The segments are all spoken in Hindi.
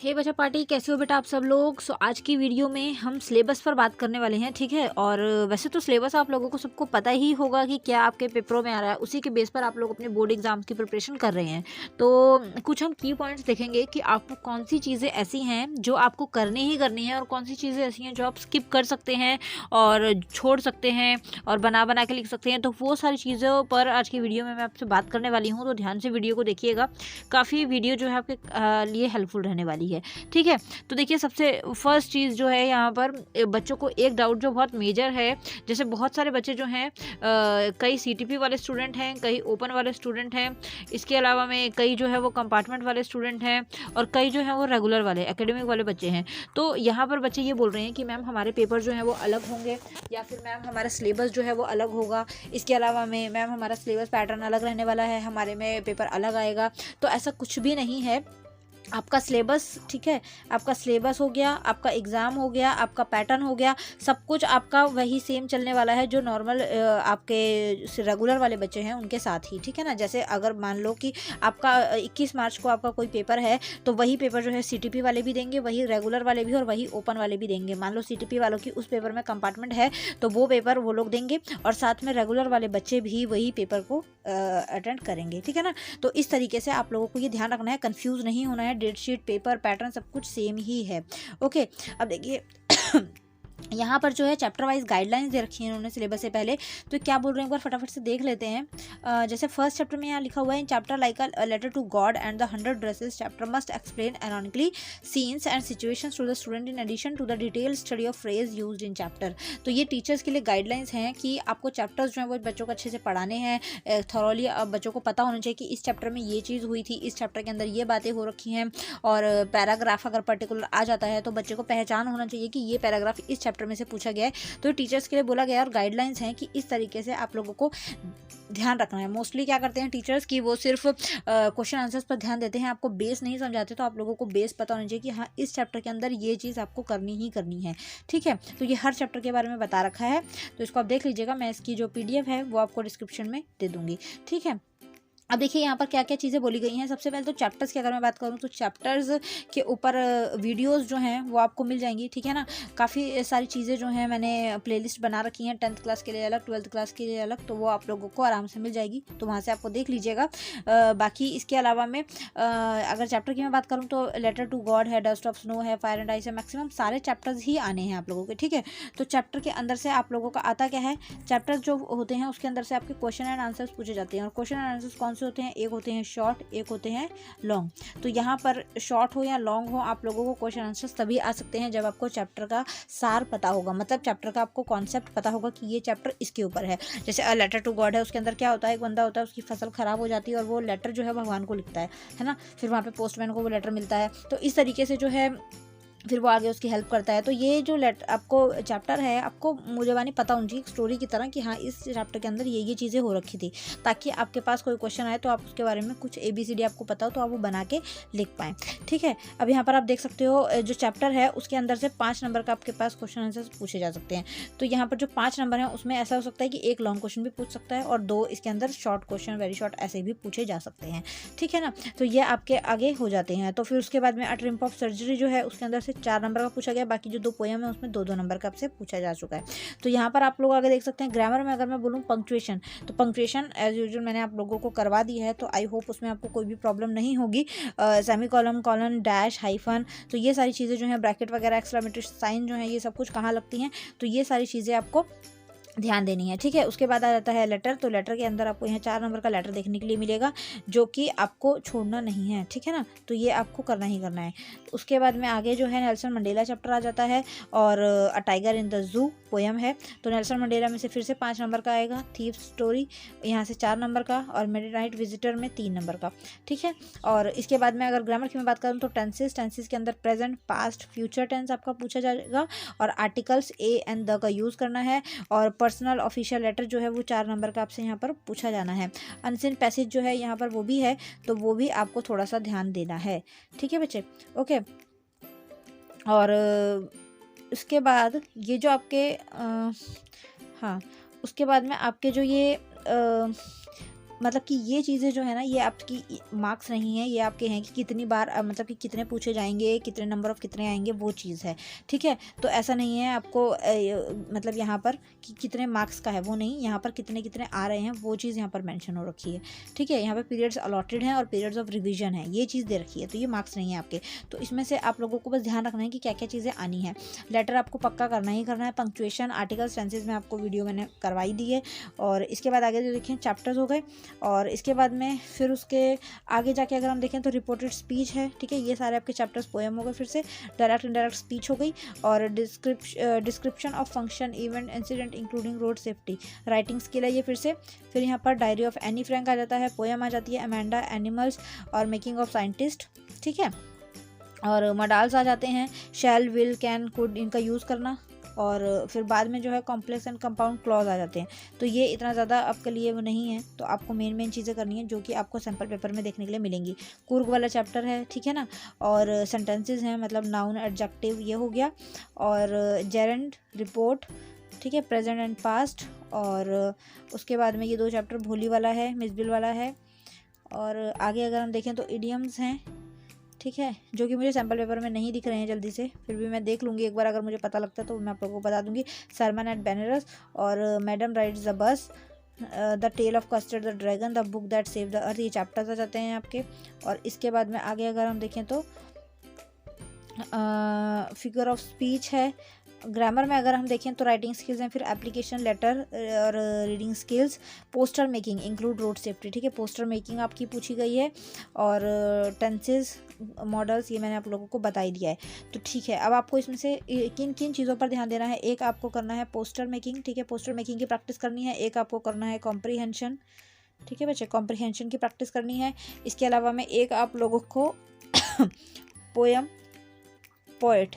हे बच्चा पार्टी, कैसे हो बेटा आप सब लोग। आज की वीडियो में हम सिलेबस पर बात करने वाले हैं, ठीक है। और वैसे तो सिलेबस आप लोगों को सबको पता ही होगा कि क्या आपके पेपरों में आ रहा है, उसी के बेस पर आप लोग अपने बोर्ड एग्जाम्स की प्रिपरेशन कर रहे हैं। तो कुछ हम की पॉइंट्स देखेंगे कि आपको कौन सी चीज़ें ऐसी हैं जो आपको करनी ही करनी है और कौन सी चीज़ें ऐसी हैं जो आप स्किप कर सकते हैं और छोड़ सकते हैं और बना बना के लिख सकते हैं। तो वो सारी चीज़ों पर आज की वीडियो में मैं आपसे बात करने वाली हूँ, तो ध्यान से वीडियो को देखिएगा। काफ़ी वीडियो जो है आपके लिए हेल्पफुल रहने वाली है, ठीक है। तो देखिए, सबसे फर्स्ट चीज़ जो है यहाँ पर बच्चों को एक डाउट जो बहुत मेजर है, जैसे बहुत सारे बच्चे जो हैं कई सीटीपी वाले स्टूडेंट हैं, कई ओपन वाले स्टूडेंट हैं, इसके अलावा में कई जो है वो कंपार्टमेंट वाले स्टूडेंट हैं और कई जो है वो रेगुलर वाले एकेडमिक वाले बच्चे हैं। तो यहाँ पर बच्चे ये बोल रहे हैं कि मैम हमारे पेपर जो है वो अलग होंगे, या फिर मैम हमारा सिलेबस जो है वो अलग होगा, इसके अलावा में मैम हमारा सिलेबस पैटर्न अलग रहने वाला है, हमारे में पेपर अलग आएगा। तो ऐसा कुछ भी नहीं है। आपका सिलेबस, ठीक है, आपका सिलेबस हो गया, आपका एग्ज़ाम हो गया, आपका पैटर्न हो गया, सब कुछ आपका वही सेम चलने वाला है जो नॉर्मल आपके रेगुलर वाले बच्चे हैं उनके साथ ही, ठीक है ना। जैसे अगर मान लो कि आपका 21 मार्च को आपका कोई पेपर है, तो वही पेपर जो है सीटीपी वाले भी देंगे, वही रेगुलर वाले भी और वही ओपन वाले भी देंगे। मान लो सीटीपी वालों की उस पेपर में कंपार्टमेंट है तो वो पेपर वो लोग देंगे और साथ में रेगुलर वाले बच्चे भी वही पेपर को अटेंड करेंगे, ठीक है ना। तो इस तरीके से आप लोगों को ये ध्यान रखना है, कंफ्यूज नहीं होना है। डेट शीट, पेपर, पैटर्न सब कुछ सेम ही है, ओके। अब देखिए यहाँ पर जो है चैप्टर वाइज गाइडलाइंस दे रखी हैं इन्होंने सिलेबस से पहले। तो क्या बोल रहे हैं एक बार फटाफट से देख लेते हैं। जैसे फर्स्ट चैप्टर में यहाँ लिखा हुआ है, in chapter like a letter to God and the 100 dresses chapter must explain ironically scenes and situations to the student in addition to the detail study of phrase used in chapter. तो ये टीचर्स के लिए गाइडलाइंस हैं कि आपको चैप्टर्स जो है वो बच्चों को अच्छे से पढ़ाने हैं थॉरोली। अब बच्चों को पता होना चाहिए कि इस चैप्टर में ये चीज़ हुई थी, इस चैप्टर के अंदर ये बातें हो रखी हैं, और पैराग्राफ अगर पर्टिकुलर आ जाता है तो बच्चे को पहचान होना चाहिए कि ये पैराग्राफ इस चैप्टर में से पूछा गया है। तो टीचर्स के लिए बोला गया और गाइडलाइंस हैं कि इस तरीके से आप लोगों को ध्यान रखना है। मोस्टली क्या करते हैं टीचर्स कि वो सिर्फ क्वेश्चन आंसर्स पर ध्यान देते हैं, आपको बेस नहीं समझाते। तो आप लोगों को बेस पता होना चाहिए कि हाँ, इस चैप्टर के अंदर ये चीज़ आपको करनी ही करनी है, ठीक है। तो ये हर चैप्टर के बारे में बता रखा है, तो इसको आप देख लीजिएगा। मैं इसकी जो PDF है वो आपको डिस्क्रिप्शन में दे दूँगी, ठीक है। अब देखिए यहाँ पर क्या क्या चीज़ें बोली गई हैं। सबसे पहले तो चैप्टर्स की अगर मैं बात करूँ तो चैप्टर्स के ऊपर वीडियोस जो हैं वो आपको मिल जाएंगी, ठीक है ना। काफ़ी सारी चीज़ें जो हैं मैंने प्लेलिस्ट बना रखी हैं, 10th क्लास के लिए अलग, 12th क्लास के लिए अलग, तो वो आप लोगों को आराम से मिल जाएगी, तो वहाँ से आपको देख लीजिएगा। बाकी इसके अलावा में अगर चैप्टर की मैं बात करूँ तो लेटर टू गॉड है, डस्ट ऑफ स्नो है, फायर एंड आइस है, मैक्सिमम सारे चैप्टर्स ही आने हैं आप लोगों के, ठीक है। तो चैप्टर के अंदर से आप लोगों का आता क्या है, चैप्टर्स जो होते हैं उसके अंदर से आपके क्वेश्चन एंड आंसर्स पूछे जाते हैं। और क्वेश्चन एंड आंसर्स कौन से होते हैं, एक होते हैं शॉर्ट, एक होते हैं लॉन्ग। तो यहाँ पर शॉर्ट हो या लॉन्ग हो, आप लोगों को क्वेश्चन आंसर्स तभी आ सकते हैं जब आपको चैप्टर का सार पता होगा, मतलब चैप्टर का आपको कॉन्सेप्ट पता होगा कि ये चैप्टर इसके ऊपर है। जैसे अ लेटर टू गॉड है, उसके अंदर क्या होता है, एक बंदा होता है, उसकी फसल खराब हो जाती है और वो लेटर जो है भगवान को लिखता है ना। फिर वहाँ पे पोस्टमैन को वो लेटर मिलता है, तो इस तरीके से जो है फिर वो आगे उसकी हेल्प करता है। तो ये जो आपको चैप्टर है, आपको मुझे पता होनी चाहिए स्टोरी की तरह कि हाँ, इस चैप्टर के अंदर ये चीज़ें हो रखी थी, ताकि आपके पास कोई क्वेश्चन आए तो आप उसके बारे में कुछ ABCD आपको पता हो तो आप वो बना के लिख पाएँ, ठीक है। अब यहाँ पर आप देख सकते हो जो चैप्टर है उसके अंदर से 5 नंबर का आपके पास क्वेश्चन आंसर पूछे जा सकते हैं। तो यहाँ पर जो 5 नंबर हैं उसमें ऐसा हो सकता है कि एक लॉन्ग क्वेश्चन भी पूछ सकता है और 2 इसके अंदर शॉर्ट क्वेश्चन, वेरी शॉर्ट, ऐसे भी पूछे जा सकते हैं, ठीक है ना। तो ये आपके आगे हो जाते हैं। तो फिर उसके बाद में अ ट्रिम्प ऑफ सर्जरी जो है उसके अंदर से 4 नंबर का पूछा गया, बाकी जो 2 पोएम है उसमें 2-2 नंबर का आपसे पूछा जा चुका है। तो यहाँ पर आप लोग आगे देख सकते हैं ग्रामर में अगर मैं बोलूँ पंक्चुएशन, तो पंक्चुएशन एज यूजुअल मैंने आप लोगों को करवा दी है, तो आई होप उसमें आपको कोई भी प्रॉब्लम नहीं होगी। Semi column, colon, dash, hyphen, तो ये सारी चीज़ें जो हैं, ब्रैकेट वगैरह, एक्सक्लेमेटरी साइन जो है, ये सब कुछ कहाँ लगती हैं, तो ये सारी चीज़ें आपको ध्यान देनी है, ठीक है। उसके बाद आ जाता है लेटर। तो लेटर के अंदर आपको यहाँ 4 नंबर का लेटर देखने के लिए मिलेगा, जो कि आपको छोड़ना नहीं है, ठीक है ना। तो ये आपको करना ही करना है। उसके बाद में आगे जो है नेल्सन मंडेला चैप्टर आ जाता है, और a tiger in the zoo poem है। तो नेल्सन मंडेला में से फिर से 5 नंबर का आएगा, थीफ स्टोरी यहाँ से 4 नंबर का, और मिडनाइट विजिटर में 3 नंबर का, ठीक है। और इसके बाद में अगर ग्रामर की मैं बात करूँ तो टेंसेस के अंदर प्रेजेंट, पास्ट, फ्यूचर टेंस आपका पूछा जाएगा, और आर्टिकल्स ए एंड द का यूज़ करना है, और पर्सनल ऑफिशियल लेटर जो है वो 4 नंबर का आपसे यहाँ पर पूछा जाना है। अनसीन पैसेज जो है यहाँ पर वो भी है, तो वो भी आपको थोड़ा सा ध्यान देना है, ठीक है बच्चे, ओके। और उसके बाद ये जो आपके हाँ, उसके बाद में आपके जो ये मतलब कि ये चीज़ें जो है ना, ये आपकी मार्क्स नहीं है, ये आपके हैं कि कितनी बार मतलब कि कितने पूछे जाएंगे, कितने नंबर ऑफ कितने आएंगे, वो चीज़ है। ठीक है, तो ऐसा नहीं है आपको मतलब यहाँ पर कि कितने मार्क्स का है, वो नहीं, यहाँ पर कितने कितने आ रहे हैं वो चीज़ यहाँ पर मेंशन हो रखी है। ठीक है, यहाँ पर पीरियड्स अलॉटेड हैं और पीरियड्स ऑफ रिविजन है, ये चीज़ दे रखी है, तो ये मार्क्स नहीं है आपके। तो इसमें से आप लोगों को बस ध्यान रखना है कि क्या क्या चीज़ें आनी है। लेटर आपको पक्का करना ही करना है। पंक्चुएशन, आर्टिकल, सेंसेस में आपको वीडियो मैंने करवाई दी है। और इसके बाद आगे जो देखिए चैप्टर्स हो गए, और इसके बाद में फिर उसके आगे जाके अगर हम देखें तो रिपोर्टेड स्पीच है। ठीक है, ये सारे आपके चैप्टर्स पोएम हो गए। फिर से डायरेक्ट इनडायरेक्ट स्पीच हो गई, और description of function, event, incident including road safety, writing skill है ये फिर से। फिर यहाँ पर डायरी ऑफ एनी फ्रैंक आ जाता है, पोएम आ जाती है, अमेंडा, एनिमल्स और मेकिंग ऑफ साइंटिस्ट। ठीक है, और मॉडल्स आ जाते हैं, शैल, विल, कैन, कुड, इनका यूज़ करना। और फिर बाद में जो है कॉम्प्लेक्स एंड कंपाउंड क्लॉज आ जाते हैं। तो ये इतना ज़्यादा आपके लिए वो नहीं है, तो आपको मेन चीज़ें करनी है जो कि आपको सैम्पल पेपर में देखने के लिए मिलेंगी। कुर्ग वाला चैप्टर है, ठीक है ना, और सेंटेंसेस हैं, मतलब नाउन, एडजेक्टिव, ये हो गया, और जेरेंड, रिपोर्ट, ठीक है, प्रेजेंट एंड पास्ट। और उसके बाद में ये 2 चैप्टर भोली वाला है, मिसबिल वाला है। और आगे अगर हम देखें तो इडियम्स हैं, ठीक है, जो कि मुझे सैम्पल पेपर में नहीं दिख रहे हैं जल्दी से, फिर भी मैं देख लूँगी एक बार, अगर मुझे पता लगता है तो मैं आप लोगों को बता दूँगी। सरमन एट बेनरस, और madam rides the bus, the tale of custard the dragon, the book that save the earth, ये चैप्टर्स आ जाते हैं आपके। और इसके बाद में आगे अगर हम देखें तो फिगर ऑफ स्पीच है। ग्रामर में अगर हम देखें तो राइटिंग स्किल्स हैं, फिर एप्लीकेशन, लेटर और reading skills, poster making include road safety. ठीक है, पोस्टर मेकिंग आपकी पूछी गई है, और टेंसेस, मॉडल्स, ये मैंने आप लोगों को बता ही दिया है। तो ठीक है, अब आपको इसमें से किन किन चीज़ों पर ध्यान देना है। एक आपको करना है पोस्टर मेकिंग, ठीक है, पोस्टर मेकिंग की प्रैक्टिस करनी है। एक आपको करना है कॉम्प्रीहेंशन, ठीक है बच्चे, कॉम्प्रीहेंशन की प्रैक्टिस करनी है। इसके अलावा में एक आप लोगों को पोएम, पोएट,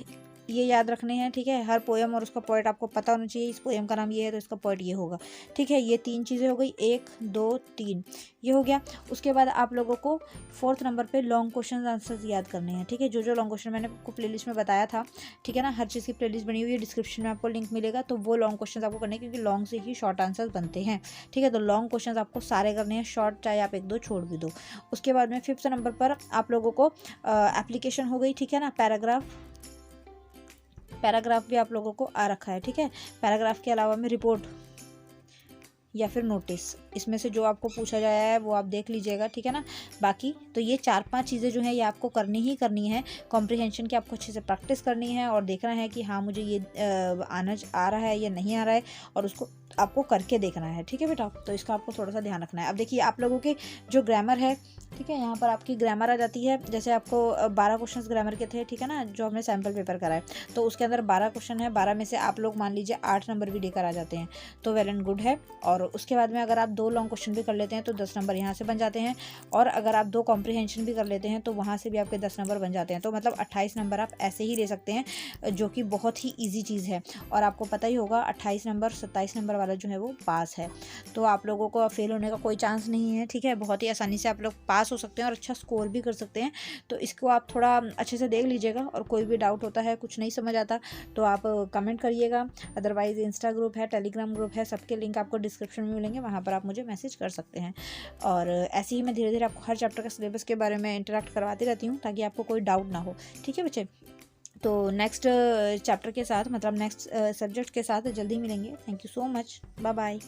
ये याद रखने हैं। ठीक है, हर पोएम और उसका पोएट आपको पता होना चाहिए। इस पोएम का नाम ये है तो इसका पोएट ये होगा। ठीक है, ये 3 चीज़ें हो गई, 1 2 3, ये हो गया। उसके बाद आप लोगों को 4th नंबर पे लॉन्ग क्वेश्चन आंसर्स याद करने हैं। ठीक है, जो लॉन्ग क्वेश्चन मैंने आपको प्लेलिस्ट में बताया था, ठीक है ना, हर चीज़ की प्लेलिस्ट बनी हुई है, डिस्क्रिप्शन में आपको लिंक मिलेगा, तो वो लॉन्ग क्वेश्चन आपको करने हैं, क्योंकि लॉन्ग से ही शॉर्ट आंसर्स बनते हैं। ठीक है, तो लॉन्ग क्वेश्चन आपको सारे करने हैं, शॉर्ट चाहे आप 1-2 छोड़ भी दो। उसके बाद में 5th नंबर पर आप लोगों को एप्लीकेशन हो गई, ठीक है ना, पैराग्राफ भी आप लोगों को आ रखा है। ठीक है, पैराग्राफ के अलावा में रिपोर्ट या फिर नोटिस, इसमें से जो आपको पूछा जाया है वो आप देख लीजिएगा। ठीक है ना, बाकी तो ये 4-5 चीज़ें जो हैं ये आपको करनी ही करनी है। कॉम्प्रिहेंशन की आपको अच्छे से प्रैक्टिस करनी है, और देखना है कि हाँ मुझे ये आ रहा है या नहीं आ रहा है, और उसको आपको करके देखना है। ठीक है बेटा, तो इसका आपको थोड़ा सा ध्यान रखना है। अब देखिए आप लोगों के जो ग्रामर है, ठीक है, यहाँ पर आपकी ग्रामर आ जाती है। जैसे आपको 12 क्वेश्चंस ग्रामर के थे, ठीक है ना, जो हमने सैम्पल पेपर कराए, तो उसके अंदर 12 क्वेश्चन है, 12 में से आप लोग मान लीजिए 8 नंबर भी लेकर आ जाते हैं, तो वेल एंड गुड है। और उसके बाद में अगर आप 2 लॉन्ग क्वेश्चन भी कर लेते हैं तो 10 नंबर यहाँ से बन जाते हैं, और अगर आप 2 कॉम्प्रिहेंशन भी कर लेते हैं तो वहाँ से भी आपके 10 नंबर बन जाते हैं। तो मतलब 28 नंबर आप ऐसे ही ले सकते हैं, जो कि बहुत ही ईजी चीज़ है। और आपको पता ही होगा 28 नंबर 27 नंबर वाला जो है वो पास है, तो आप लोगों को फेल होने का कोई चांस नहीं है। ठीक है, बहुत ही आसानी से आप लोग पास हो सकते हैं और अच्छा स्कोर भी कर सकते हैं। तो इसको आप थोड़ा अच्छे से देख लीजिएगा, और कोई भी डाउट होता है, कुछ नहीं समझ आता, तो आप कमेंट करिएगा। अदरवाइज़ इंस्टा ग्रुप है, टेलीग्राम ग्रुप है, सबके लिंक आपको डिस्क्रिप्शन में मिलेंगे, वहाँ पर आप मुझे मैसेज कर सकते हैं। और ऐसे ही मैं धीरे धीरे आपको हर चैप्टर का सिलेबस के बारे में इंटरेक्ट करवाती रहती हूँ, ताकि आपको कोई डाउट ना हो। ठीक है बच्चे, तो नेक्स्ट चैप्टर के साथ, मतलब नेक्स्ट सब्जेक्ट के साथ जल्दी मिलेंगे। Thank you so much, bye bye.